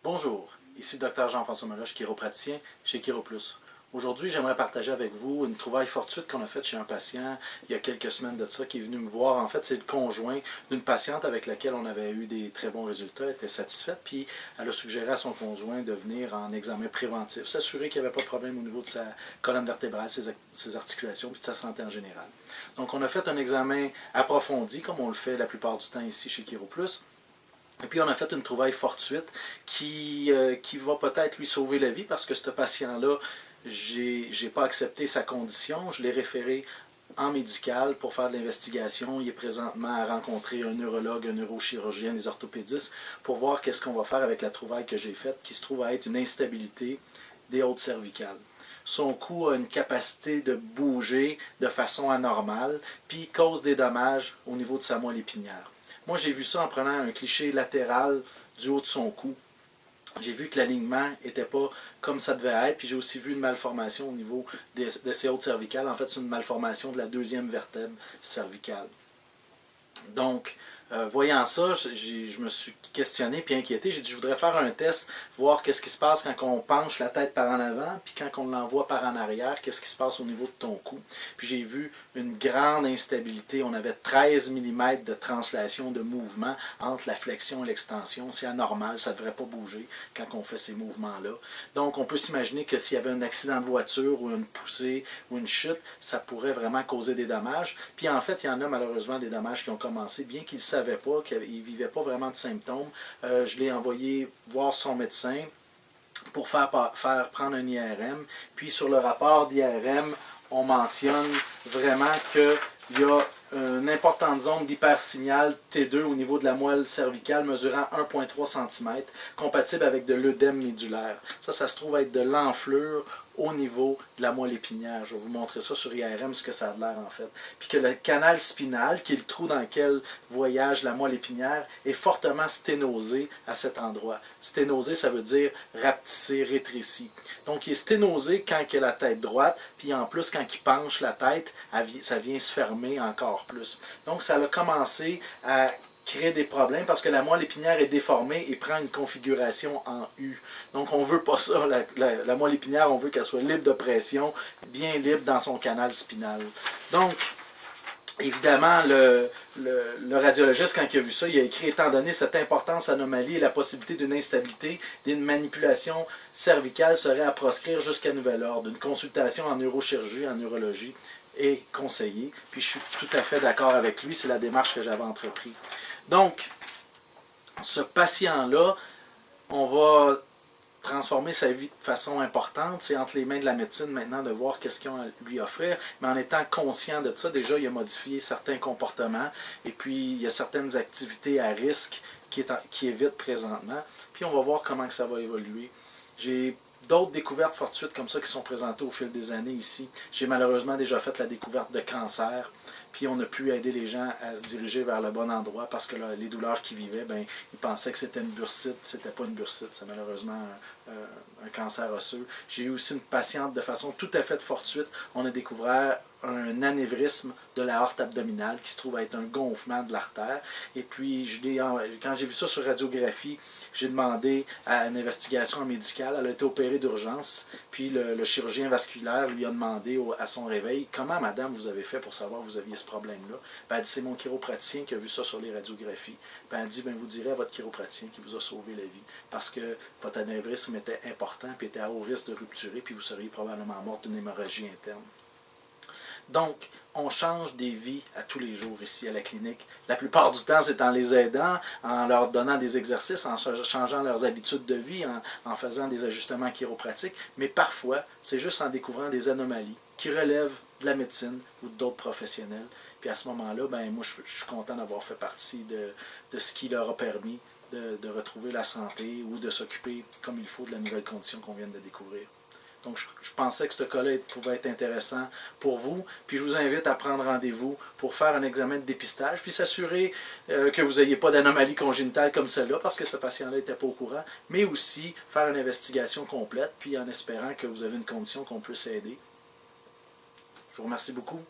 Bonjour, ici le Dr Jean-François Meloche, chiropraticien chez ChiroPlus. Aujourd'hui, j'aimerais partager avec vous une trouvaille fortuite qu'on a faite chez un patient il y a quelques semaines de ça, qui est venu me voir. En fait, c'est le conjoint d'une patiente avec laquelle on avait eu des très bons résultats, elle était satisfaite, puis elle a suggéré à son conjoint de venir en examen préventif, s'assurer qu'il n'y avait pas de problème au niveau de sa colonne vertébrale, ses articulations, puis de sa santé en général. Donc, on a fait un examen approfondi, comme on le fait la plupart du temps ici chez ChiroPlus. Et puis on a fait une trouvaille fortuite qui va peut-être lui sauver la vie parce que ce patient-là, j'ai pas accepté sa condition, je l'ai référé en médical pour faire de l'investigation. Il est présentement à rencontrer un neurologue, un neurochirurgien, des orthopédistes pour voir qu'est-ce qu'on va faire avec la trouvaille que j'ai faite, qui se trouve à être une instabilité des hautes cervicales. Son cou a une capacité de bouger de façon anormale, puis cause des dommages au niveau de sa moelle épinière. Moi, j'ai vu ça en prenant un cliché latéral du haut de son cou. J'ai vu que l'alignement n'était pas comme ça devait être, puis j'ai aussi vu une malformation au niveau de ses hautes cervicales. En fait, c'est une malformation de la deuxième vertèbre cervicale. Donc, voyant ça, je me suis questionné puis inquiété. J'ai dit, je voudrais faire un test, voir qu'est-ce qui se passe quand on penche la tête par en avant, puis quand on l'envoie par en arrière, qu'est-ce qui se passe au niveau de ton cou. Puis j'ai vu une grande instabilité. On avait 13 mm de translation de mouvement entre la flexion et l'extension. C'est anormal, ça ne devrait pas bouger quand on fait ces mouvements-là. Donc, on peut s'imaginer que s'il y avait un accident de voiture ou une poussée ou une chute, ça pourrait vraiment causer des dommages. Puis en fait, il y en a malheureusement des dommages qui ont commencé, bien qu'il ne savait pas, qu'il ne vivait pas vraiment de symptômes. Je l'ai envoyé voir son médecin pour faire prendre un IRM. Puis sur le rapport d'IRM, on mentionne vraiment qu'il y a une importante zone d'hypersignal T2 au niveau de la moelle cervicale mesurant 1,3 cm, compatible avec de l'œdème médulaire. Ça se trouve être de l'enflure au niveau de la moelle épinière. Je vais vous montrer ça sur IRM, ce que ça a l'air en fait. Puis que le canal spinal, qui est le trou dans lequel voyage la moelle épinière, est fortement sténosé à cet endroit. Sténosé, ça veut dire rapetissé, rétréci. Donc il est sténosé quand il a la tête droite, puis en plus quand il penche la tête, ça vient se fermer encore plus. Donc ça a commencé à créer des problèmes parce que la moelle épinière est déformée et prend une configuration en U. Donc on ne veut pas ça, la moelle épinière, on veut qu'elle soit libre de pression, bien libre dans son canal spinal. Donc, évidemment, le radiologiste, quand il a vu ça, il a écrit, étant donné cette importance anomalie et la possibilité d'une instabilité, d'une manipulation cervicale serait à proscrire jusqu'à nouvel ordre. Une consultation en neurochirurgie, en neurologie est conseillée. Puis je suis tout à fait d'accord avec lui, c'est la démarche que j'avais entreprise. Donc, ce patient-là, on va transformer sa vie de façon importante. C'est entre les mains de la médecine maintenant de voir qu'est-ce qu'ils ont à lui offrir. Mais en étant conscient de ça, déjà, il a modifié certains comportements. Et puis, il y a certaines activités à risque qui évite présentement. Puis, on va voir comment que ça va évoluer. J'ai d'autres découvertes fortuites comme ça qui sont présentées au fil des années ici. J'ai malheureusement déjà fait la découverte de cancer. Puis on a pu aider les gens à se diriger vers le bon endroit parce que là, les douleurs qu'ils vivaient, ben, ils pensaient que c'était une bursite. C'était pas une bursite, c'est malheureusement un cancer osseux. J'ai eu aussi une patiente de façon tout à fait fortuite. On a découvert un anévrisme de la aorte abdominale qui se trouve être un gonflement de l'artère. Et puis, quand j'ai vu ça sur radiographie, j'ai demandé à une investigation médicale. Elle a été opérée d'urgence. Puis le chirurgien vasculaire lui a demandé à son réveil, comment, madame, vous avez fait pour savoir que vous aviez ce problème-là? Ben, elle dit, c'est mon chiropraticien qui a vu ça sur les radiographies. Ben, elle dit, ben, vous direz à votre chiropraticien qui vous a sauvé la vie. Parce que votre anévrisme était important, puis était à haut risque de rupturer, puis vous seriez probablement mort d'une hémorragie interne. Donc, on change des vies à tous les jours ici à la clinique. La plupart du temps, c'est en les aidant, en leur donnant des exercices, en changeant leurs habitudes de vie, en faisant des ajustements chiropratiques. Mais parfois, c'est juste en découvrant des anomalies qui relèvent de la médecine ou d'autres professionnels. Puis à ce moment-là, ben, moi, je suis content d'avoir fait partie de ce qui leur a permis de retrouver la santé ou de s'occuper comme il faut de la nouvelle condition qu'on vient de découvrir. Donc, je pensais que ce cas-là pouvait être intéressant pour vous. Puis, je vous invite à prendre rendez-vous pour faire un examen de dépistage, puis s'assurer que vous n'ayez pas d'anomalie congénitale comme celle-là, parce que ce patient-là n'était pas au courant, mais aussi faire une investigation complète, puis en espérant que vous avez une condition qu'on puisse aider. Je vous remercie beaucoup.